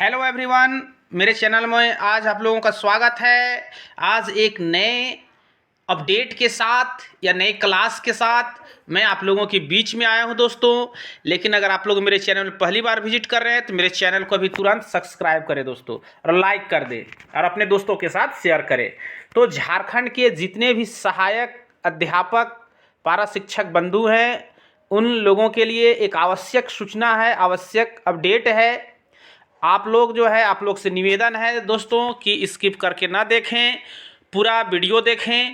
Hello everyone, मेरे channel में आज आप लोगों का स्वागत है। आज एक नए अपडेट के साथ या नए क्लास के साथ मैं आप लोगों के बीच में आया हूं दोस्तों। लेकिन अगर आप लोग मेरे चैनल में पहली बार विजिट कर रहे हैं तो मेरे चैनल को अभी तुरंत सब्सक्राइब करें दोस्तों, और लाइक कर दें और अपने दोस्तों के साथ शेयर करें। तो झारखंड के जितने भी सहायक अध्यापक पारा शिक्षक बंधु हैं, उन लोगों के लिए एक आवश्यक सूचना है, आवश्यक अपडेट है। आप लोग जो है, आप लोग से निवेदन है दोस्तों कि स्किप करके ना देखें, पूरा वीडियो देखें,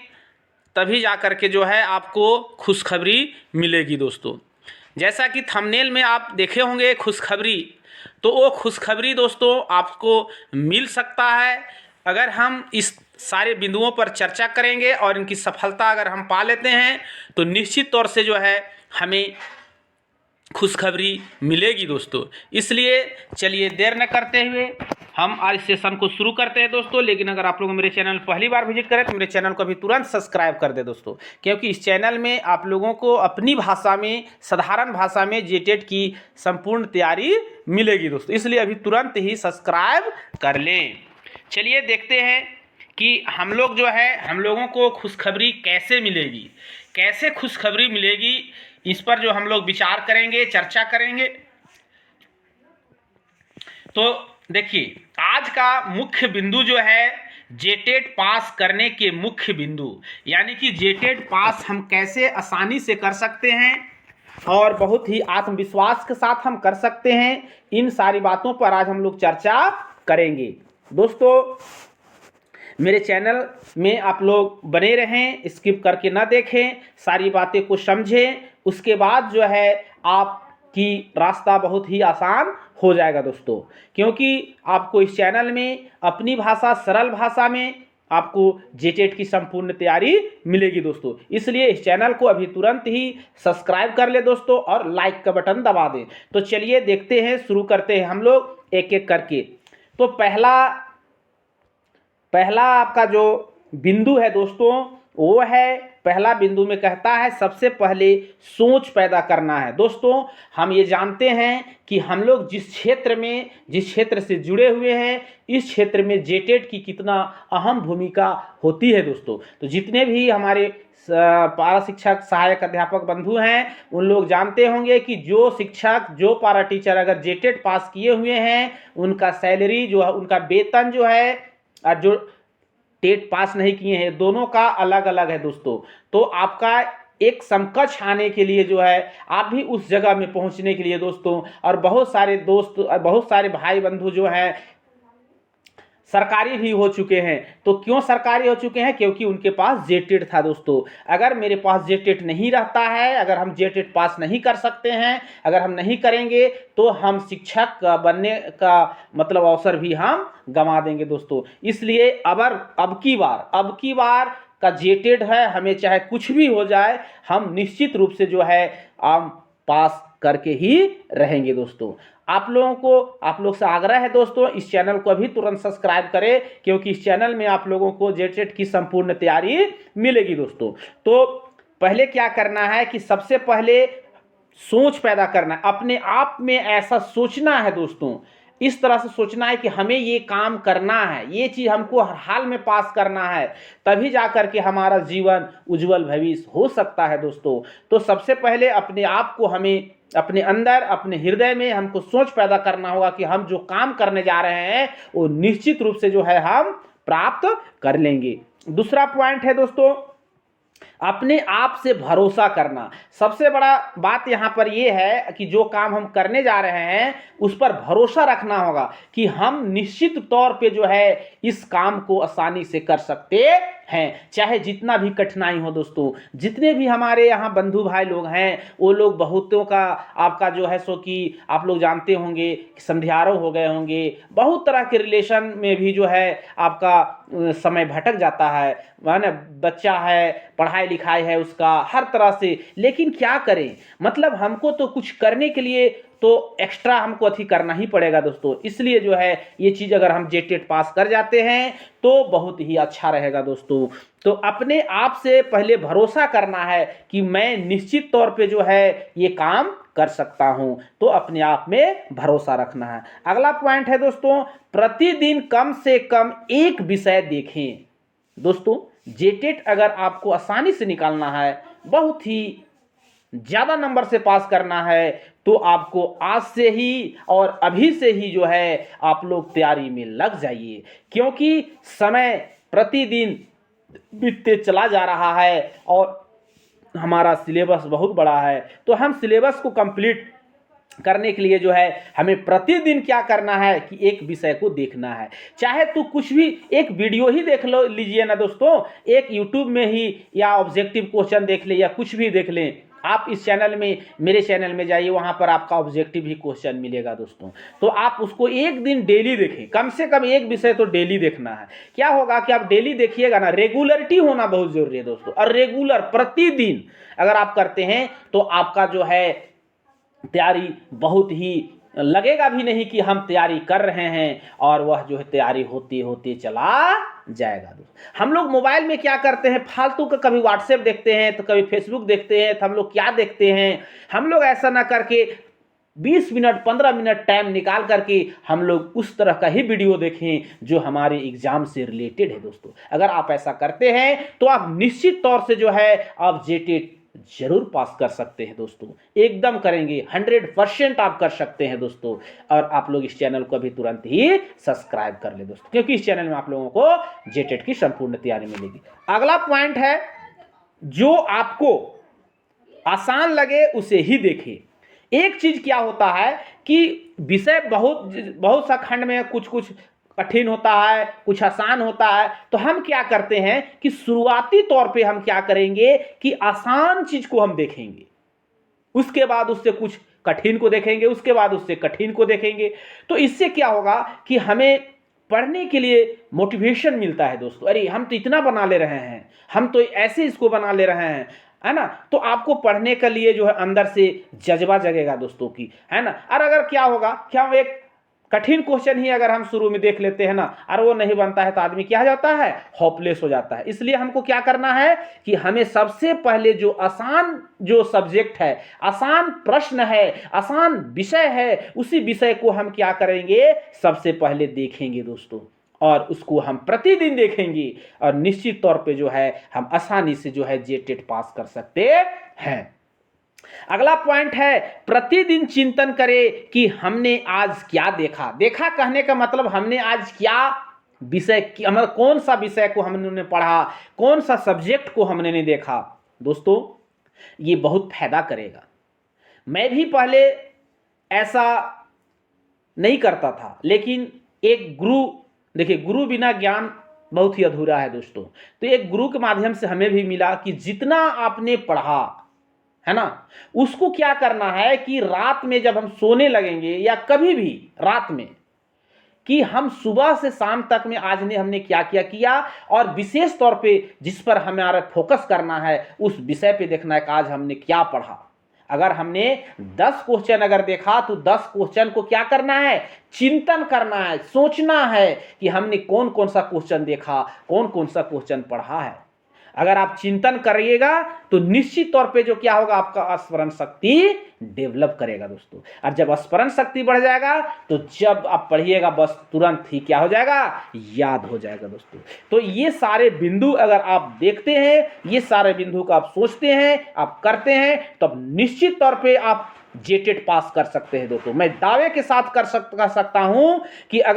तभी जा कर के जो है आपको खुशखबरी मिलेगी दोस्तों। जैसा कि थंबनेल में आप देखे होंगे खुशखबरी, तो वो खुशखबरी दोस्तों आपको मिल सकता है अगर हम इस सारे बिंदुओं पर चर्चा करेंगे और इनकी सफलता अगर हम पा लेते हैं तो निश्चित तौर से जो है हमें खुशखबरी मिलेगी दोस्तों। इसलिए चलिए देर न करते हुए हम आज सेशन को शुरू करते हैं दोस्तों। लेकिन अगर आप लोग मेरे चैनल पहली बार विजिट करें तो मेरे चैनल को अभी तुरंत सब्सक्राइब कर दे दोस्तों, क्योंकि इस चैनल में आप लोगों को अपनी भाषा में, साधारण भाषा में जेटेट की संपूर्ण तैयारी मिलेगी दोस्तों। इसलिए अभी तुरंत ही सब्सक्राइब कर लें। चलिए देखते हैं कि हम लोग जो है, हम लोगों को खुशखबरी कैसे मिलेगी, कैसे खुशखबरी मिलेगी, इस पर जो हम लोग विचार करेंगे, चर्चा करेंगे। तो देखिए, आज का मुख्य बिंदु जो है जेटेट पास करने के मुख्य बिंदु, यानी कि जेटेट पास हम कैसे आसानी से कर सकते हैं और बहुत ही आत्मविश्वास के साथ हम कर सकते हैं, इन सारी बातों पर आज हम लोग चर्चा करेंगे दोस्तों। मेरे चैनल में आप लोग बने रहें, स्किप करके ना देखें, सारी बातें को समझें, उसके बाद जो है आपकी रास्ता बहुत ही आसान हो जाएगा दोस्तों। क्योंकि आपको इस चैनल में अपनी भाषा, सरल भाषा में आपको जेटेट की संपूर्ण तैयारी मिलेगी दोस्तों। इसलिए इस चैनल को अभी तुरंत ही सब्सक्राइब कर ले दोस्तों और लाइक का बटन दबा दें। तो चलिए देखते हैं, शुरू करते हैं हम लोग एक एक करके। तो पहला आपका जो बिंदु है दोस्तों, वो है, पहला बिंदु में कहता है सबसे पहले सोच पैदा करना है दोस्तों। हम ये जानते हैं कि हम लोग जिस क्षेत्र से जुड़े हुए हैं, इस क्षेत्र में जेटेट की कितना अहम भूमिका होती है दोस्तों। तो जितने भी हमारे पारा शिक्षक, सहायक अध्यापक बंधु हैं, उन लोग जानते होंगे कि जो शिक्षक, जो पारा टीचर अगर जेटेट पास किए हुए हैं, उनका सैलरी जो है, उनका वेतन जो है, और जो टेट पास नहीं किए हैं, दोनों का अलग अलग है दोस्तों। तो आपका एक समकक्ष आने के लिए जो है, आप भी उस जगह में पहुंचने के लिए दोस्तों, और बहुत सारे दोस्त और बहुत सारे भाई बंधु जो हैं सरकारी भी हो चुके हैं। तो क्यों सरकारी हो चुके हैं? क्योंकि उनके पास जेटेट था दोस्तों। अगर मेरे पास जेटेट नहीं रहता है, अगर हम जेटेट पास नहीं कर सकते हैं, अगर हम नहीं करेंगे, तो हम शिक्षक बनने का मतलब अवसर भी हम गंवा देंगे दोस्तों। इसलिए अब की बार का जेटेट है, हमें चाहे कुछ भी हो जाए, हम निश्चित रूप से जो है हम पास करके ही रहेंगे दोस्तों। आप लोग से आग्रह है दोस्तों, इस चैनल को अभी तुरंत सब्सक्राइब करें, क्योंकि इस चैनल में आप लोगों को जेटेट की संपूर्ण तैयारी मिलेगी दोस्तों। तो पहले क्या करना है कि सबसे पहले सोच पैदा करना है, अपने आप में ऐसा सोचना है दोस्तों, इस तरह से सोचना है कि हमें ये काम करना है, ये चीज हमको हर हाल में पास करना है, तभी जाकर के हमारा जीवन उज्जवल भविष्य हो सकता है दोस्तों। तो सबसे पहले अपने आप को, हमें अपने अंदर, अपने हृदय में हमको सोच पैदा करना होगा कि हम जो काम करने जा रहे हैं वो निश्चित रूप से जो है हम प्राप्त कर लेंगे। दूसरा पॉइंट है दोस्तों, अपने आप से भरोसा करना। सबसे बड़ा बात यहाँ पर यह है कि जो काम हम करने जा रहे हैं उस पर भरोसा रखना होगा कि हम निश्चित तौर पे जो है इस काम को आसानी से कर सकते हैं, चाहे जितना भी कठिनाई हो दोस्तों। जितने भी हमारे यहाँ बंधु भाई लोग हैं, वो लोग बहुतों का आपका जो है सो कि आप लोग जानते होंगे कि संध्यारों हो गए होंगे, बहुत तरह के रिलेशन में भी जो है आपका समय भटक जाता है, माने बच्चा है, पढ़ाई पढ़ाई लिखाई है उसका हर तरह से, लेकिन क्या करें, मतलब हमको तो कुछ करने के लिए तो एक्स्ट्रा हमको अथी करना ही पड़ेगा दोस्तों। इसलिए जो है ये चीज़ अगर हम जेटेट पास कर जाते हैं तो बहुत ही अच्छा रहेगा दोस्तों। तो अपने आप से पहले भरोसा करना है कि मैं निश्चित तौर पे जो है ये काम कर सकता हूं, तो अपने आप में भरोसा रखना है। अगला पॉइंट है दोस्तों, प्रतिदिन कम से कम एक विषय देखें। दोस्तों जेटेट अगर आपको आसानी से निकालना है, बहुत ही ज़्यादा नंबर से पास करना है, तो आपको आज से ही और अभी से ही जो है आप लोग तैयारी में लग जाइए, क्योंकि समय प्रतिदिन बीतते चला जा रहा है और हमारा सिलेबस बहुत बड़ा है। तो हम सिलेबस को कंप्लीट करने के लिए जो है हमें प्रतिदिन क्या करना है कि एक विषय को देखना है। चाहे तो कुछ भी एक वीडियो ही देख लो लीजिए ना दोस्तों, एक यूट्यूब में ही या ऑब्जेक्टिव क्वेश्चन देख ले या कुछ भी देख लें। आप इस चैनल में, मेरे चैनल में जाइए, वहाँ पर आपका ऑब्जेक्टिव ही क्वेश्चन मिलेगा दोस्तों। तो आप उसको एक दिन डेली देखें, कम से कम एक विषय तो डेली देखना है। क्या होगा कि आप डेली देखिएगा ना, रेगुलरिटी होना बहुत जरूरी है दोस्तों। और रेगुलर प्रतिदिन अगर आप करते हैं तो आपका जो है तैयारी बहुत ही लगेगा भी नहीं कि हम तैयारी कर रहे हैं, और वह जो है तैयारी होते होते चला जाएगा। हम लोग मोबाइल में क्या करते हैं, फालतू का कभी व्हाट्सएप देखते हैं तो कभी फेसबुक देखते हैं, तो हम लोग क्या देखते हैं, हम लोग ऐसा ना करके 20 मिनट 15 मिनट टाइम निकाल करके हम लोग उस तरह का ही वीडियो देखें जो हमारे एग्जाम से रिलेटेड है दोस्तों। अगर आप ऐसा करते हैं तो आप निश्चित तौर से जो है आप जेटेट जरूर पास कर सकते हैं दोस्तों, एकदम करेंगे, 100% आप कर सकते हैं दोस्तों। और आप लोग इस चैनल को भी तुरंत ही सब्सक्राइब कर ले दोस्तों, क्योंकि इस चैनल में आप लोगों को जेटेट की संपूर्ण तैयारी मिलेगी। अगला पॉइंट है, जो आपको आसान लगे उसे ही देखें। एक चीज क्या होता है कि विषय बहुत सा खंड में कुछ कुछ कठिन होता है, कुछ आसान होता है, तो हम क्या करते हैं कि शुरुआती तौर पे हम क्या करेंगे कि आसान चीज को हम देखेंगे, उसके बाद उससे कुछ कठिन को देखेंगे, उसके बाद उससे कठिन को देखेंगे। तो इससे क्या होगा कि हमें पढ़ने के लिए मोटिवेशन मिलता है दोस्तों। अरे हम तो इतना बना ले रहे हैं, हम तो ऐसे इसको बना ले रहे हैं, है ना। तो आपको पढ़ने के लिए जो है अंदर से जज्बा जगेगा दोस्तों की, है ना। और अगर क्या होगा कि हम एक कठिन क्वेश्चन ही अगर हम शुरू में देख लेते हैं ना, और वो नहीं बनता है, तो आदमी क्या हो जाता है, होपलेस हो जाता है। इसलिए हमको क्या करना है कि हमें सबसे पहले जो आसान जो सब्जेक्ट है, आसान प्रश्न है, आसान विषय है, उसी विषय को हम क्या करेंगे, सबसे पहले देखेंगे दोस्तों, और उसको हम प्रतिदिन देखेंगे, और निश्चित तौर पे जो है हम आसानी से जो है जेटेट पास कर सकते हैं। अगला पॉइंट है, प्रतिदिन चिंतन करें कि हमने आज क्या देखा। देखा कहने का मतलब हमने आज क्या विषय, मतलब कौन सा विषय को हमने पढ़ा, कौन सा सब्जेक्ट को हमने नहीं देखा। दोस्तों ये बहुत फायदा करेगा। मैं भी पहले ऐसा नहीं करता था, लेकिन एक गुरु, देखिए गुरु बिना ज्ञान बहुत ही अधूरा है दोस्तों। तो एक गुरु के माध्यम से हमें भी मिला कि जितना आपने पढ़ा है ना, उसको क्या करना है कि रात में जब हम सोने लगेंगे या कभी भी रात में, कि हम सुबह से शाम तक में आज ने हमने क्या क्या किया, और विशेष तौर पे जिस पर हमारा फोकस करना है उस विषय पे देखना है कि आज हमने क्या पढ़ा। अगर हमने 10 क्वेश्चन अगर देखा तो 10 क्वेश्चन को क्या करना है, चिंतन करना है, सोचना है कि हमने कौन कौन सा क्वेश्चन देखा, कौन कौन सा क्वेश्चन पढ़ा है। अगर आप चिंतन करिएगा तो निश्चित तौर पे जो क्या होगा, आपका स्मरण शक्ति डेवलप करेगा दोस्तों। और जब स्मरण शक्ति बढ़ जाएगा तो जब आप पढ़िएगा बस तुरंत ही क्या हो जाएगा, याद हो जाएगा दोस्तों। तो ये सारे बिंदु अगर आप देखते हैं, ये सारे बिंदु को आप सोचते हैं, आप करते हैं, तब निश्चित तौर पे आप जेटेट पास कर सकते हैं दोस्तों। मैं दावे के साथ कर सकता हूं कि अगर